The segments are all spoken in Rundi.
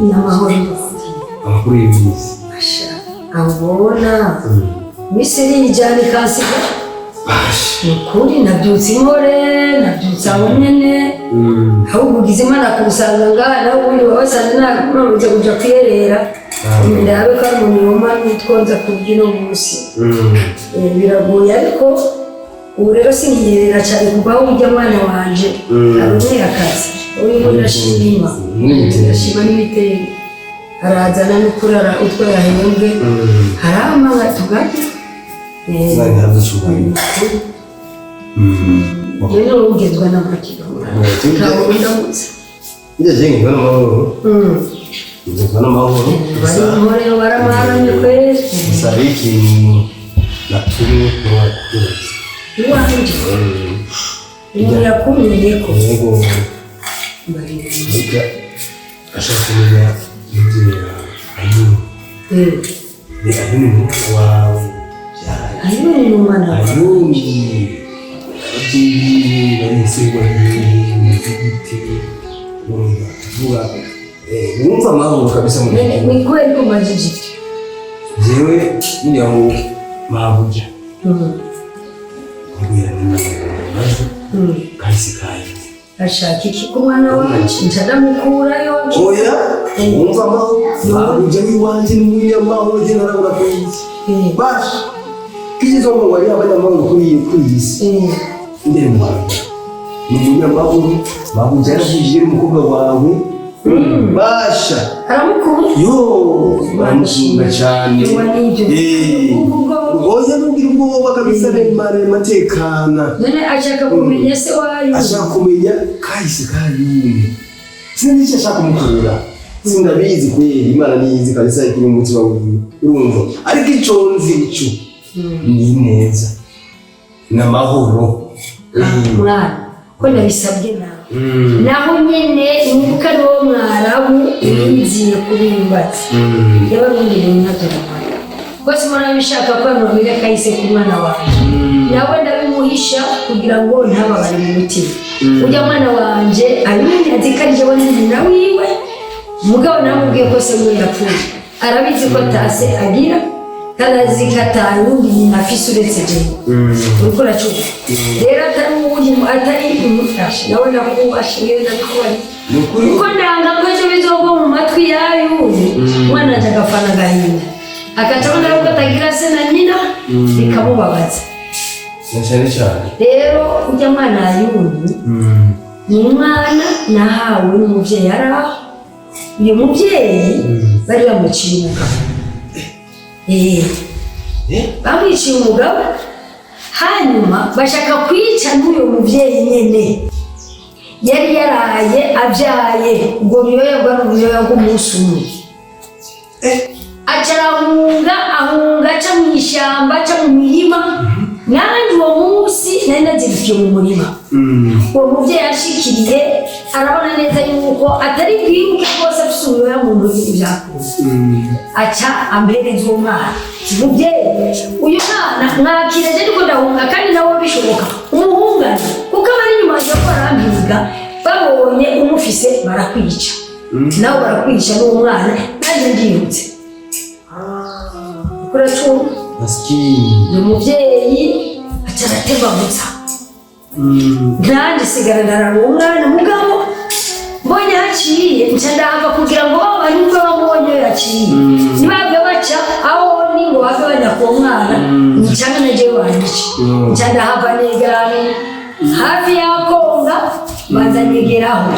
n'amahoro amakuru y'ibisi asha abona misiri ijana ikasiga nukuri nabyutse inkore nabyutse aho nyene ahubwo ugize imana kumusanga ngaha nawe ubundi wabasanze naruze kuja kwiyerera ndabe ko ari umuntu yoma nitwonza kubyino munsi biragoye ariko ubu rero siniyerera cyane kuko aho ujya mwana wanje arumwe akazi uyu ndashima n'ibitenge harazana n'ukurara utwo yahembwe haramanga tugati nani habyishubanye rero ugezwa n'amakiro kabunda mutse ngeje ngana amahoro ngana amahoro bari muri baramaranye kwezi sariki natumwe kwa iwanje ni yakumenye ko yego bari ashaka kumenya inzira ayo ni ayo wawe ayo ni umwana ayo barisegwa n'igiti wumva amahoro kabisa mu ni kweli ko majiji jewe nyaho mabuja kubera n'amazi kahise kaye ashaka iki ku mwana wanje ndamukurayo oya wumva amahoro mabuja n'iwanje n'umunyamahoro je narabura ko iki basha kizo ngo wari abanyamahoro kuri isi ndere mu Rwanda ni umunyamahoro mabuja yaravugije n'umukobwa wawe basha aramukuru yo baramushinga cyane oya n'ubwira ubwoba kabisa matekana none ashaka kumenya se wayo ashaka kumenya kahise kayuni sinzi icyo ashaka kumukorera sindabizi kweli imana niyizi kabisa ikiri mu mutima wiwe urumva ariko icyo nzi icyo ni neza n'amahoro mwana ko nabisabye nawe naho nyene nibuka n'uwo mwarabu yiziye kubimbatse y'abarundi n'intatoramaye bose mwana bishaka ko bamubwira kahise ku mwana wawe nawe ndabimuhisha kugira ngo ntababare mu mutima ujya mwana wanje abimenye ati karije we nyina wiwe mugabo namubwiye ko se we yapfuye arabizi ko atase agira kandi azi ko atayundi nyina afise uretse jewe uriko uracuka rero atari uwundi atari umufasha nawe nakubasha ngewe ndabikubari kuko ndanga ko ejo bizogwa mu matwi y'ayundi umwana aje agafana agahinda akacabona yuko atagira se na nyina bikamubabaza cyane cyane rero ujya mwana y'undi ni umwana nahawe n'umubyeyi araho uyu mubyeyi bari bamuciye umugabo bamwiciye umugabo hanyuma bashaka kwica n'uyu mubyeyi nyene yari yaraye abyaye ubwo biyoya bwari ubuyoya bw'umunsi umwe acarahunga aca mu ishyamba aca mu mirima nanjye uwo munsi nari nazirikiye mu murima uwo mubyeyi ashikiriye arabona neza yuko atari bwiruke rwose afise ubuyoya mu ntoki ivyakunze aca ampereza uwo mwana mubyeyi uyu mwana mwakira je ndiko ndahunga kandi nawe bishoboka umuhungana kuko abari inyuma yo barambiga babonye umufise barakwica nawe barakwica n'uwo mwana nanjye ndihutse kuracuma maskini umubyeyi aca aratebagutsa nanjye sigara ndarara uwo mwana mugabo mbonye haciye nca ndahava kugira ngo bari ubwo bamubonye yaciye ntibabwe baca aho ni ngo bave bajya ku mwana ncanga naje wanyice nca ndahava negerana hafi y'akonga banza nyegeraho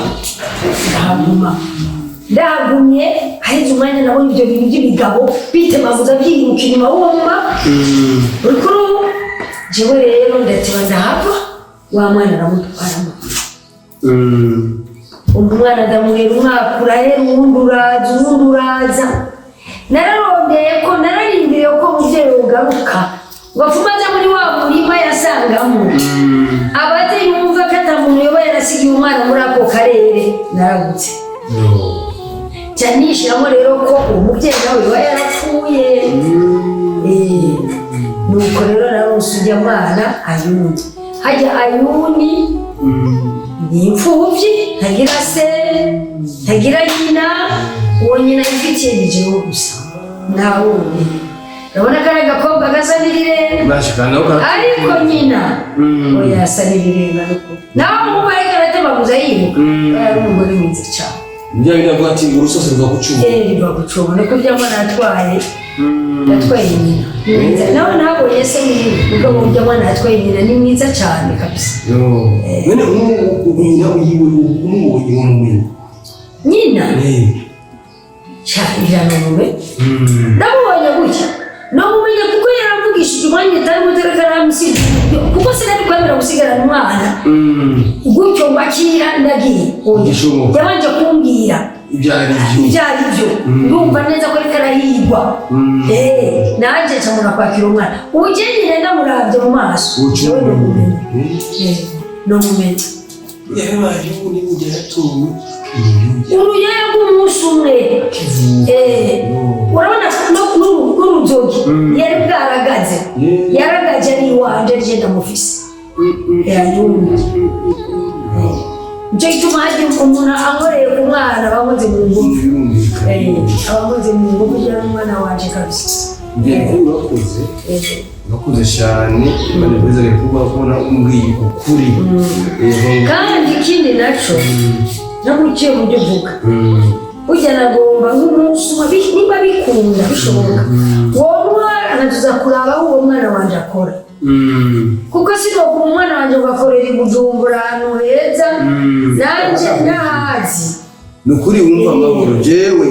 ndahagumye haheze umwanya nabonye ibyo bintu by'ibigabo bitemaguza byiruka inyuma wumva urikuru jewe rero ndateba ndahava wa mwana aramutwaramo umwana ndamuhera umwaka urahera uwundi uraza nararondeye ko nararindiriye ko muvyeyi ugaruka ngo afume aza muri wa murima yasangamo abaze yumva ko ata muntu yoba yarasigiye umwana muri ako karere naragutse canishiramo rero ko umuvyeyi nawe yoba yarapfuye nuko rero naronse ujya mwana ayuni hajya ayuni ni imfuvyi ntagira se ntagira nyina uwo nyina yifitiye nijewe gusa nawe urabona kari agakobwa gasa n'irirenga ariko nyina oya asa n'irirenga nawe umugore karatemaguza yiruka ari umugore mwiza cyane njya biravuga ati urusosi ruva kucuma ruva kucuma niko byamwana yatwaye nyina mwiza nawe ntabonye se mugabo byamwana yatwaye nyina ni mwiza cyane kabisa none nyina uyiwe umubonye nyina cyane mume ndamubonye gutya namumenya kuko yaramvugishije umwanya utari muterekana musiga kuko sinari kwemera gusigarana umwana gutyo ngwakira ndagiye yabanje kumbwira ibyo ari byo ndumva neza ko ariko arahigwa nanjye ncamura kwakira umwana ubu njye nyine ndamuravye mu maso nomumenya yabaye uri ujyatuwe uruyaya rw'umunsi umwe urabona n'uruzogi yari bwaragaze yaragaje ari iwanje rye ndamufise yayumva nicyo gituma hagiye umuntu ankoreye ku mwana abamuze mu ngufu abamuze mu ngufu kugira n'umwana wanje kabisa urakoze cyane imana ikwizere kuba kubona umbwiye ukuri kandi ikindi naco namuciye mu byo uvuga burya nagomba nk'umunsi umwe niba bikunda bishoboka uwo mwana tuza kuraba aho uwo mwana wanje akora kuko sinokuma umwana wanje ugakorera i Bujumbura ahantu heza nanje ntahazi nukuri wumva amahoro jewe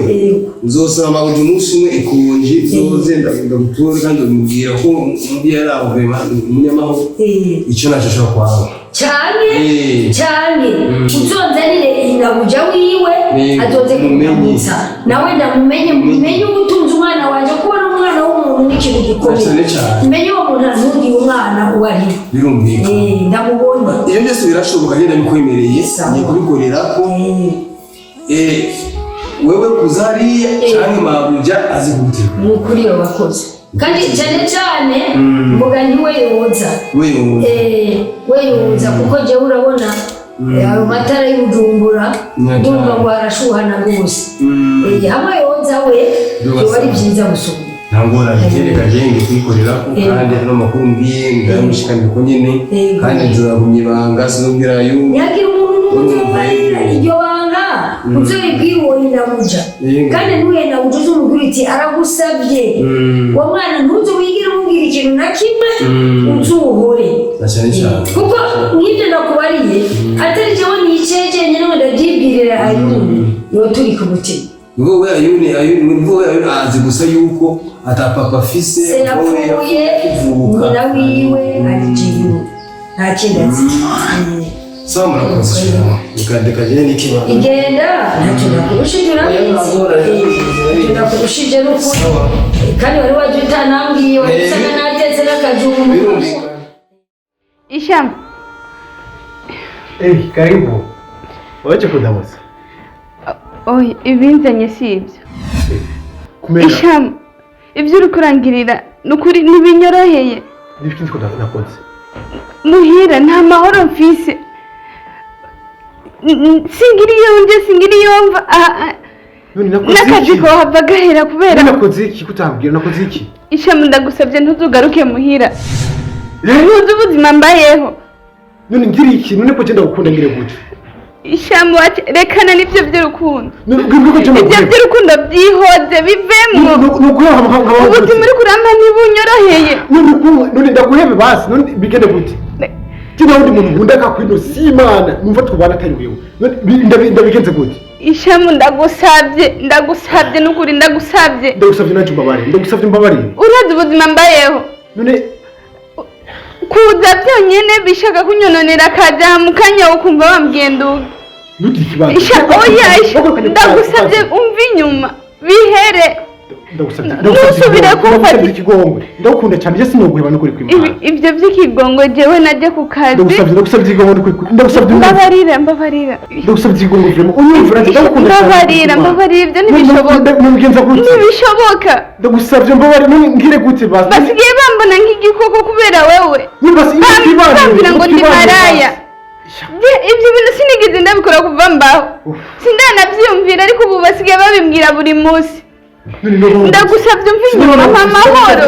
nzosaba amahoro umunsi umwe ikonje nzoze ndagutore kandi ndamubwira ko umubyeyi ari aho umunyamahoro icyo nacyo ashobora kwawe cyane uzonzanire inabuja wiwe azoze kumutsa nawe mumenye ubutunzi umwana wanje kubona umwana w'umuntu n'ikintu gikomeye menye uwo muntu ntugire umwana uwo ari ndamubonye iyo byose birashoboka ngenda bikwemereye ngiye kubikorera ko wewe kuzariya cyane mabuja azi gute nukuri yo bakoze kandi cyane mvuga ntiwe yoza kuko je urabona amatara y'Ubujumbura ndumva ngo arashuhana rwose hamwe yoza we ari byiza gusubira ntangora bitereka jenge kwikorera ko kandi no makuru mbiye ndamushikana ko nyine kandi nzagumye banga sinubwira yuko yagira umuntu n'umubwira iryo banga uzoribwira uwo inabuja kandi nuye nabuja uzumubwira iti aragusabye uwo mwana ntuze wigire umubwira ikintu na kimwe uzuhore kuko nk'ibyo nakubariye atari jewe niceje nyine ngo ndabyibwirira ayuni yo turi ku mutima wowe ayuni azi gusa yuko atapapa afise yapfuye nyina wiwe ari jiyu nta kindi azi sawa murakoze ukandeka jene n'ikibazo igenda ntacyo nakurushije nakurushije n'ukuri kandi wari waje utanambwiye wabisanga natetse n'akajumbu Isham karibu waje kudamuza ibinzanye si ibyo Isham ibyo uri kurangirira n'ukuri ntibinyoroheye n'ibyo nakoze muhira nta mahoro mfise singira iyo mva n'akazi ko hava gahera kubera nakoze iki kutambwira nakoze iki Isham ndagusabye ntuzugaruke muhira ntuzi ubuzima mbayeho none ngira iki none ko genda gukunda ngire gute Isham rekana n'ibyo by'urukundo ibyo by'urukundo byihoze bivemo ubuzima uri kuramba ntibunyoroheye none ndaguhebe basi none bigende gute kino undi muntu nkunda kakwino si Imana numva twubana atari wewe ndabigenze gute Isham ndagusabye n'ukuri ndagusabye nacyo mbabare urazi ubuzima mbayeho none kuza byonyine bishaka kunyononera akaja mu kanya ukumva wambwiye nduga ndagusabye umva inyuma bihere ntusubire kumfata ikigongwe ndagukunda cyane je sinoguheba no kuri kwimana ibyo by'ikigongwe jewe najye ku kazi ndagusabye ikigongwe no kuri ndagusabye mbabarira ndagusabye ikigongwe vraiment unyumvira ndagukunda mbabarira ibyo ntibishoboka ndagusabye mbabarira none ngire gute basi basigaye bambona nk'igikoko kubera wewe bambwira ngo ndi maraya ibyo bintu sinigeze ndabikora kuva mbaho sindanabyiyumvira ariko ubu basigaye babimbwira buri munsi ndagusabye umva inyuma mpa amahoro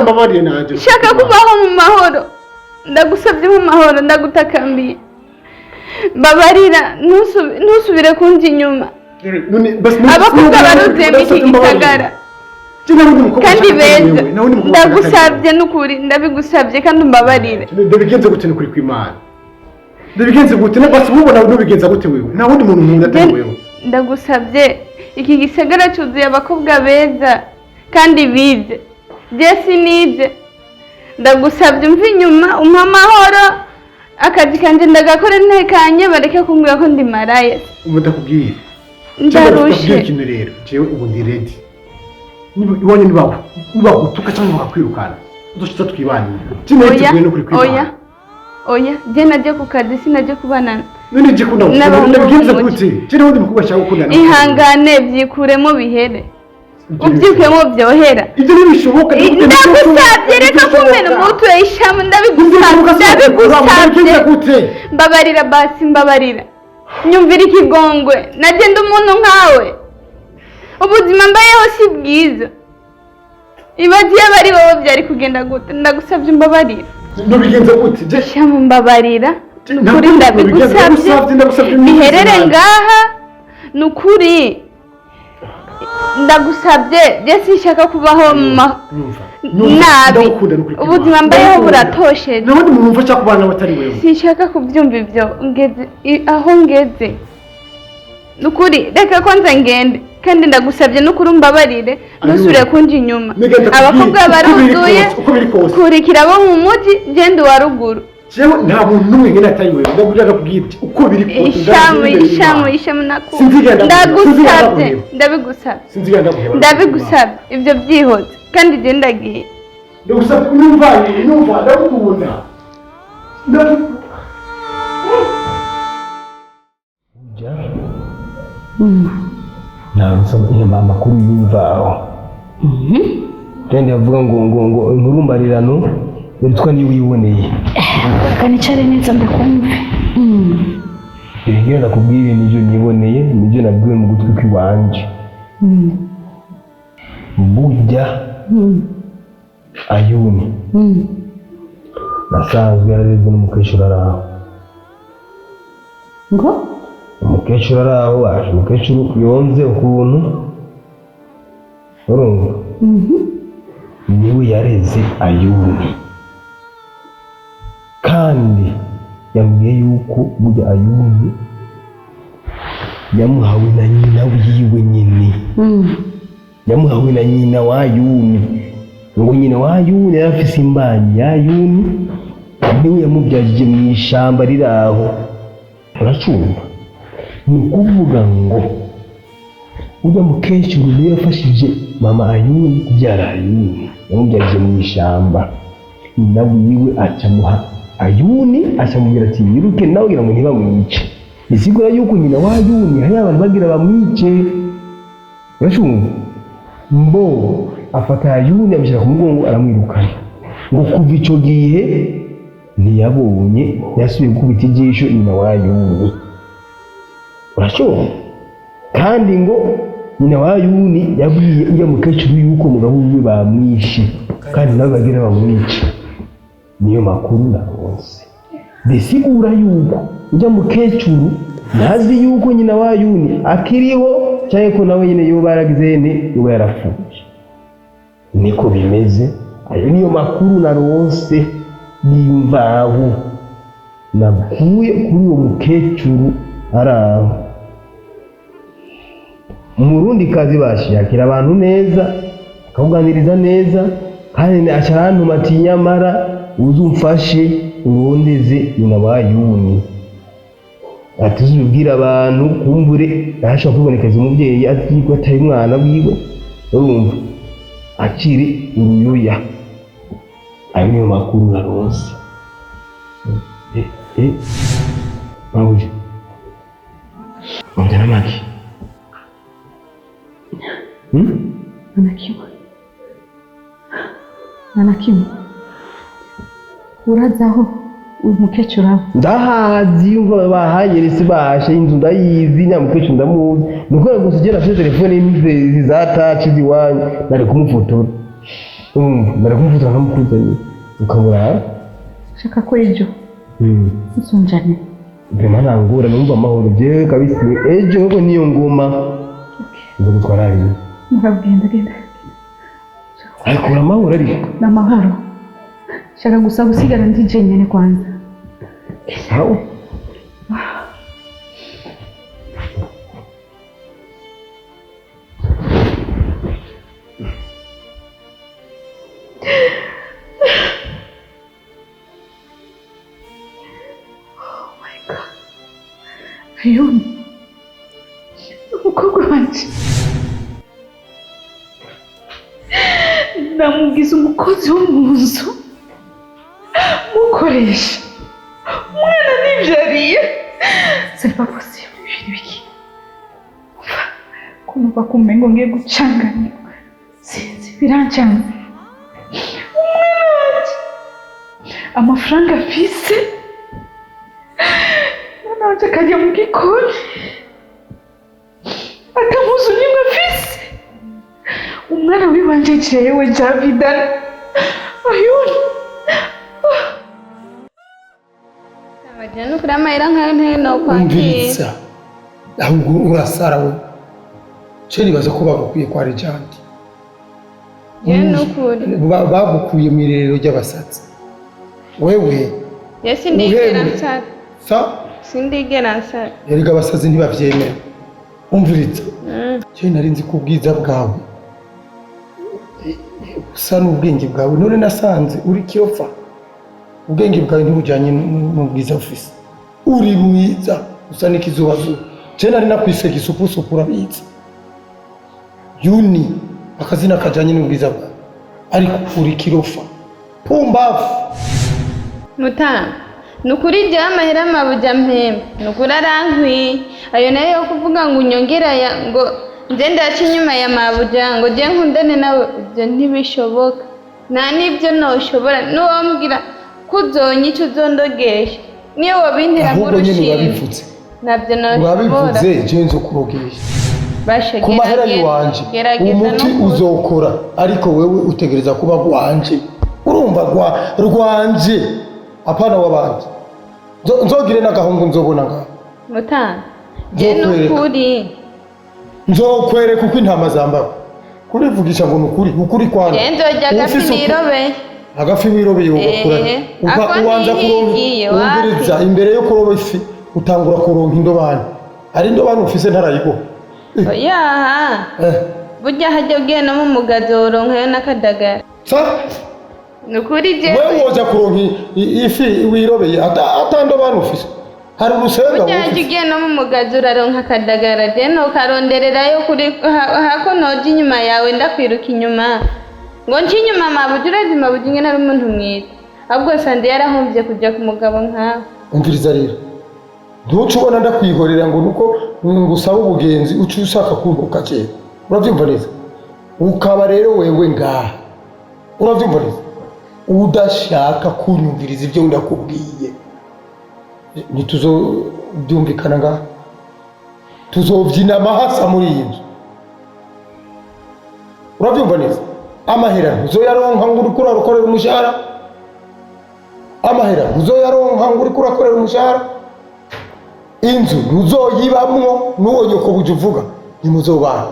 nshaka kubaho mu mahoro ndagusabye mu mahoro ndagutakambiye babarira ntusubire kunjya inyuma abakobwa baruzemba iki gisagara kandi beza ndagusabye n'ukuri ndabigusabye kandi umbabarire ndabigenze gute n'ukuri kw'Imana ndabigenze gute basi mubona n'ubigenza gute wewe nta wundi muntu nkunda atari wewe ndagusabye iki gisagara cyuzuye abakobwa beza kandi bize Jesse nize ndagusabye umva inyuma umpa amahoro akazi kanje ndagakora ntekanye bareke kumbwira ko ndi maraya ndakubwiye ndarushe ikintu rero jewe ubu ndi ready ibonye nibagutuka cyangwa bakakwirukana udushitsa twibanira oya je najye ku kazi sinajye kubanana none je kunda ndabigenza gute je wundi mukubwa cyangwa ukundana ihangane byikuremo bihere ubyikemo byohera ibyo ntibishoboka ndagusabye reka kumena umutwe ishamu ndabigusabye gute mbabarira basi mbabarira nyumvira ikigongwe nagenda umuntu nkawe ubuzima mbayeho si bwiza ibagiye bari wowe byari kugenda gute ndagusabye mbabarira ntubigenza gute ishamu mbabarira nukuri ndabigusabye biherere ngaha nukuri ndagusabye Jesse nshaka kubaho nabi ubuzima mbayeho buratoshe n'abandi muntu umva cyangwa kubana batari wewe sinshaka kubyumva ibyo ngeze aho ngeze nukuri reka ko nza ngende kandi ndagusabye nukuri umbabarire ntusubire kunjya inyuma abakobwa baruzuye kurikira abo mu mujyi genda uwa ruguru jewe nta muntu n'umwe ngena atari wewe ndagurira kubwira uko biri kose ishamu nakubwiye ndagusabye ndabigusabye ibyo byihoze kandi je ndagiye ndagusabye numva ndagukunda nta amakuru y'imvaho kandi avuga ngo inkurumbarirano yitwa niyo wiboneye kanicare neza mbikumve ibyo nakubwiye nibyo niboneye nibyo nabwiwe mu gutwi kw'iwanje burya Ayuni nasanzwe yararezwe n'umukecuru araho ngo umukecuru araho aje umukecuru yonze ukuntu urumva niwe yareze Ayuni kandi yambwiye yuko burya Ayuni yamuhawe na nyina wiwe nyine yamuhawe na nyina wa Ayuni ngo nyina wa Ayuni yari afise imbanyi ya Ayuni niwe yamubyajije mu ishamba riraho uracumva ni ukuvuga ngo ujya mukecuru niwe yafashije mama Ayuni kubyara Ayuni yamubyajije mu ishamba nyina wiwe acamuha Ayuni acamubwira ati yiruke nawe kugira ngo ntibamwice bisigura yuko nyina wa Ayuni hari abantu bagira bamwice uracumva mbo afata Ayuni amushyira ku mugongo aramwirukana ngo kuva icyo gihe ntiyabonye yasubiye gukubita ijisho nyina wa Ayuni uracumva kandi ngo nyina wa Ayuni yabwiye ujya mukecuru yuko umugabo wiwe bamwishe kandi nawe bagira bamwice niyo makuru nabonse bisigura yuko ujya mukecuru ntazi yuko nyina wa Ayuni akiriho cyangwa ko nawe nyine yoba yaragizene yoba yarapfuye niko bimeze ayo niyo makuru narose y'imvaho navuye kuri uwo mukecuru araho umurundi kazi bashakira abantu neza akabuganiriza neza kandi acharantuma ati nyamara uzumfashe urondeze nyina wa Ayuni atuzubwira abantu kumbure ashaka kubonekeza umubyeyi ati ko atari mwana wiwe urumva akiri uruyuya ayo niyo makuru narose mawuje mawuje namaki Anakimwe urazaho umukecuru ndahazi yumva bahanyeretse bahashe inzu ndayizi nyamukecuru ndamuzi nuko gusa ugera kuri telefone y'imize za touch ziwanyu nari kumufotora nari kumufotora nkamukuzanye ukabura shaka ko ejo nsonjane Vema nangura numva amahoro je kabisa ejo ngo niyo ngoma nzo gutwara ari muragenda ariko amahoro ari n'amahoro shaka gusa gusigara ndi jenyene kwanza sawa Ayuni umukobwa wanje namugize umukozi wo mu nzu mukoresha umwana nibyariye c'est pas possible ibintu biki kumva kumengo ngiye gucanganya sinzi birancanze umwana wanje amafaranga afise naje kajya mu gikoni atamuzu nimwe afise umwana wibanje jewe Javidan Ayuni Amajyana kuri amayira nkayo nteno kwakira ahubwo urasara we cyo nibaza ko bagukwiye kwa Regent bagukuye mu irerero ry'abasatsi wewe yesi ndigera nsara sindigera nsara erega abasazi ntibavyemera umviriza cyo nari nzi ku bwiza bwawe usa n'ubwenge bwawe none nasanze uri kiyofa ubwenge bwawe ntibujyanye n'ubwiza ufise uri mwiza usa n'ikizubazuba cyo nari nakwisega isupusupu urabizi Yuni akazina kajyanye n'ubwiza bwawe ariko uri kirofa pumbafu Mutanga nukuri je amahera amabuja mpembe nukuri arankwi ayo nayo yo kuvuga ngo unyongera ngo nje ndaca inyuma ya mabuja ngo je nkundane nawe ibyo ntibishoboka nta nibyo noshobora nuwambwira kuzonyica uzondogesha niyo wabintera nk'urushimwe nabyo noshobora wabivuze je nzo kurogesha ku mahera yiwanje umuti uzokora ariko wewe utegereza kuba gwanje urumva rwanje apana wabandi nzogire n'agahungu nzobona ngaho Mutanga je nukuri nzokwereka uko intama zambawe kurivugisha ngo nukuri kwanjye je nzojya agafi wirobeye ugakura ubanza kuronka imbere yo kuroba ifi utangura kuronka indobani ari indobani ufise ntarayigo oya burya hajya ugenda mu mugazi woronkayo n'akadagara nukuri je wewe woza kuronka ifi wirobeye atandobani ufise hari urusenga burya hajya ugenda mu mugazi uraronka akadagara je nokarondererayo kuri hako noja inyuma yawe ndakwiruka inyuma ngo nci inyuma mabuja urazi mabuja ingene ari umuntu mwiza ahubwo sande yarahomvye kuja ku mugabo nkawe umviriza rero ntuce ubona ndakwihorera ngo nuko ngusaba ubugenzi uci ushaka kumbuka kera uravyumva neza ukaba rero wewe ngaha uravyumva neza udashaka kunyumviriza ibyo ndakubwiye ntituzobyumvikana ngaha tuzobyina amahasa muri iyi nzu urabyumva neza amahera ntuzoyaronka ngo uriko urakorera umushahara amahera ntuzoyaronka ngo uriko urakorera umushahara inzu ntuzoyibamwo n'uwo nyoko buja uvuga ntimuzobana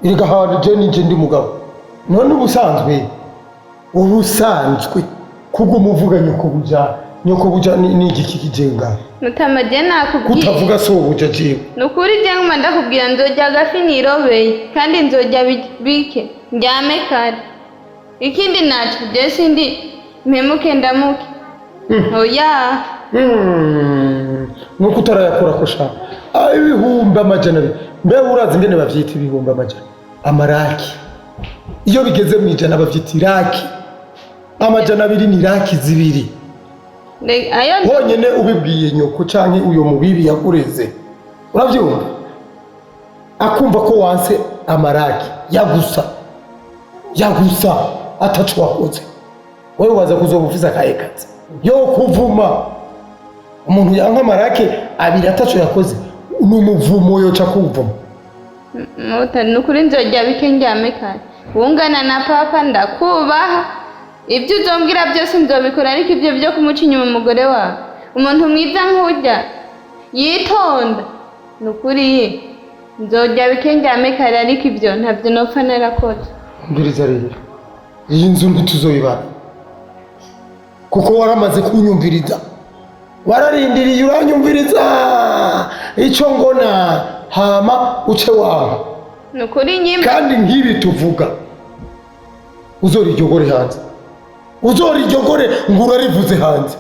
erega hanje nije ndi mugabo none ubusanzwe kuguma uvuga nyoko buja ni igiki kijenga Mutama je nakubwiye kutavuga so buja jewe nukuri je nguma ndakubwira nzojya agafi nirobeye kandi nzojya bike njyame kare ikindi naco je sindi mpemuke ndamuke oya nuko utarayakora ko shaka ibihumbi amajana mbe urazi ingene bavyita ibihumbi amajana amaraki iyo bigeze mu ijana bavyita iraki amajana abiri ni iraki zibiri honyene ubibwiye nyoko canke uyo mubibi yakureze uravyumva akumva ko wanse amaraki yagusa atacu wakoze wewe waza kuzoba ufise akayekazi yo kuvuma umuntu yanka amarake abiri ataco yakoze n'umuvumo yoca kuvuma. Muta nukuri nzojya bike ndyame kare wungana na papa ndakubaha ibyo uzombwira byose nzobikora ariko ibyo byo kumuca inyuma umugore wawe umuntu mwiza nk'ujya yitonda nukuri nzojya bike ndyame kare ariko ibyo ntabyo nopfa narakoze. Mbiriza rero iyi nzu ntituzoyibana kuko waramaze kunyumviriza wararindiriye uranyumviriza icyo ngona hama uce wawe nukuri nyimba kandi nk'ibi tuvuga uzorijyogore hanze uzorijyogore ngo urarivuze hanze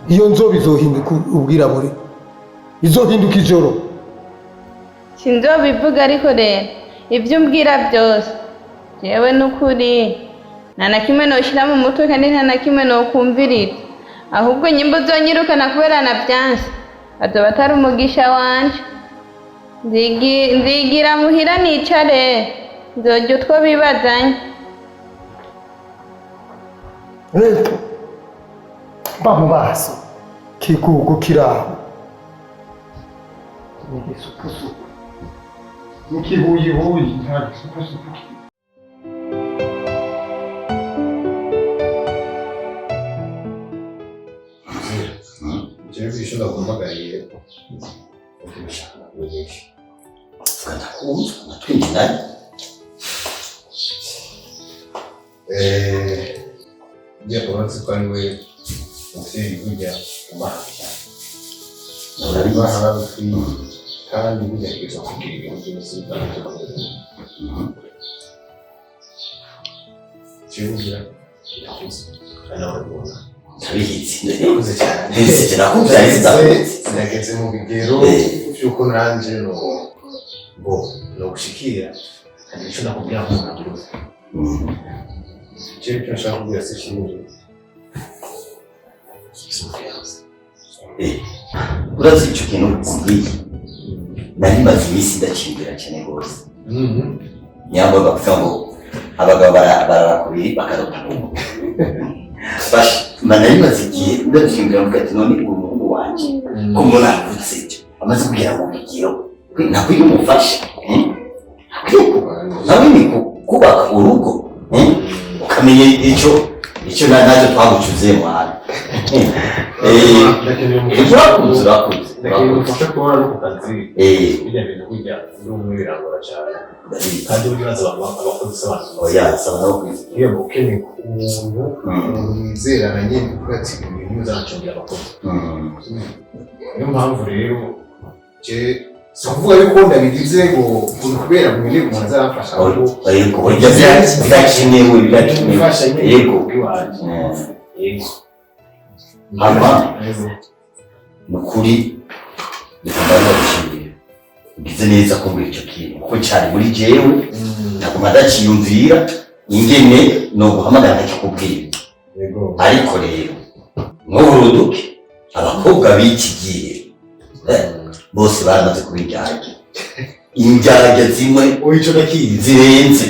iyo nzobe izohinduka ubwirabure izohinduka ijoro sinzobivuga ariko rero ibyo umbwira byose yewe nukuri nta na kimwe noshyira mu mutwe kandi nta na kimwe nokumvirira ahubwo nyimba uzonyirukana kubera na byanse azoba atari umugisha wanje nzigira muhira nicare nzojya utwo bibazanye rero mba mu maso kigugu kiraho n'igisupusupu n'ikihuyuhuyi nta gisupusupu Jewe bisho ndaguhamagariye ukibishaka kunyesha Kanakumva amatwi ndani ngiye kubanza ko ari we muvyeyi burya umahanga urariba hafi kandi burya kigeza kugira ibintu byose bitandukanye jewe ndakuze kandi abagona tabizi ndakuze cyane ndetse nakubyaza nageze mu bigero by'uko nanje no gushikira kandi icyo nakubwira ngo nagiruze jewe icyo nshaka kubwira se kinini urazi icyo kintu umbwiye nari maze iminsi ndakimbira cyane rwose nyamara bavuga ngo abagabo barara kubiri bakarota n'umwe nari maze igihe ndakimbira mvuga ati none uwo muhungu wanjye ko mbona avutse amaze kugira ngo mugiro nakwiye umufasha nawe ni kubaka urugo ukamenya icyo nacyo twagucuzemo hano urakunze ndakimufasha kubona no ku kazi bijya bintu burya n'umwe birangora cyane kandi burya uraza abakozi s'abantu iyo mukeneye umuntu mwizerana nyine kuvuga ati ibintu bizanacungira abakozi niyo mpamvu rero si ukuvuga yuko ndabigize ngo kubera mwene umuntu azamfasha ariko burya birakenewe yego ubwiwanje yego hama nukuri ndikundana gushimira ugize neza ko muri icyo kintu kuko cyari muri jewe naguma ndaciyumvira ingene no guhamagara ndakikubwira ariko rero nk'uburuduke abakobwa b'iki gihe bose baramaze kuba indyarya zimwe zirenze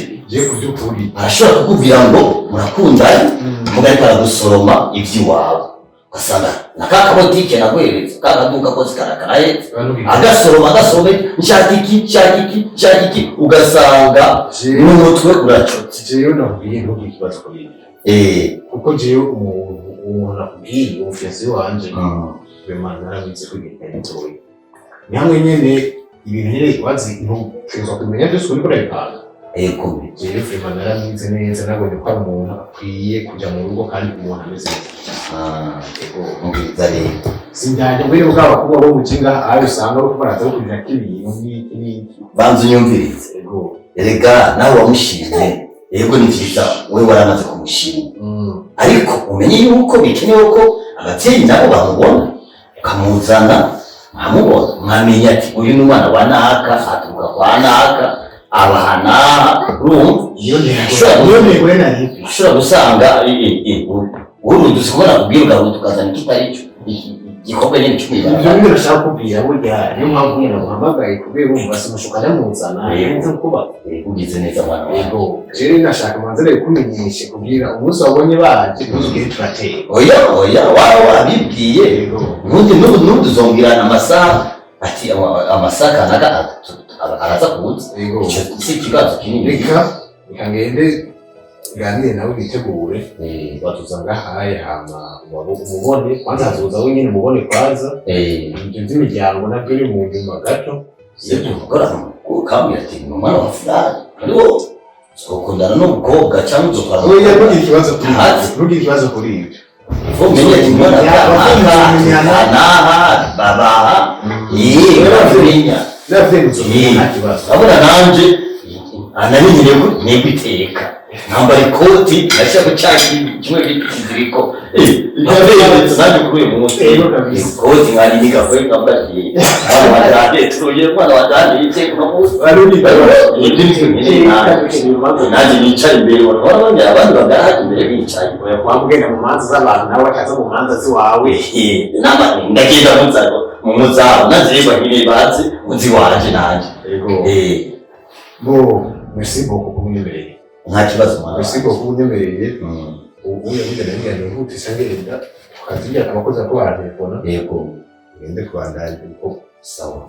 arashobora kukubwira ngo murakundanye mugariko aragusoroma ivy'iwawe ugasanga na ka kabotike nagweretse ka kaduka kose karakaraye agasorome nshaka iki ugasanga n'umutwe uracotse jewe nabwiye ntugire ikibazo ku bintu kuko jewe umuntu nakubwiye umufiyanse wanje vraiment narabizi ko ibintu bitoye ni hamwe nyene ibintu nyene wazi ntutegerezwa kumenya byose uriko urabipanga jewe vraiment narabizi neza nabonye ko ari umuntu akwiye kuja mu rugo kandi umuntu ameze neza sinjyanye muri bwaba kuba bo mukinga aho usanga ari kubaraza ko kugira kibintu n'iki banza unyumvirize erega nawe wamushimye yego ni vyiza we waramaze kumushima ariko umenye yuko bikenewe ko abavyeyi nabo bamubona ukamuzana nkamubona mwamenya ati uyu ni umwana wa naka aturuka kwa naka abahanaha urumva ushobora gusanga urudusi kubona kubwira ugahunda ukazana ikitari cyo igikorwa nyine cy'umwibarabara. Ibyo ngibyo nashaka kubwira burya niyo mpamvu nyine namuhamagaye kubera wumva simushuka ndamuzana nzi kuba ugize neza mwana wawe. yego jewe nashaka manzere kumenyesha kubwira umunsi wabonye baje ntuzugire turatera Oya waba wabibwiye n'ubundi uzongirana amasaha ati amasaha kanaka araza kuza. yego Icyo si ikibazo kinini. reka ngende ganire nawe bitegure batuzanga haye hama umubone kwanza hazoza we nyine umubone kwanza ibyo by'imiryango nabyo uri mu nyuma gato Sibyo gukora ukambwira ati ni umwana wa fulani ariwo ukundana n'umukobwa cyangwa uzotwara. oya ntugire ikibazo kuri ibyo umenye ati umwana naha babaha baramenya nta kibazo urabona nanje anamenyere negwiteka nambara ikoti nashaka cyaki kimwe bikiziriko nanjye kuri uyu munsi ikoti nkari nigakwe nkabati wadande tuye mwana wadande yite kuno munsi nanjye nicaye imbere urabona abandi bagahaka imbere bicaye wamugenda mu manza z'abantu nawe akaza mu manza ziwawe ndagenda mu muzabo nazireba nyine bazi muzi wanje nanjye bo merci beaucoup kumwemereye nta kibazo mwana merci beaucoup kumwemereye ubu yabigana ngende nkutisha ngenda ukazijya abakozi ko baratelefona yego ngende kubandanya uko sawa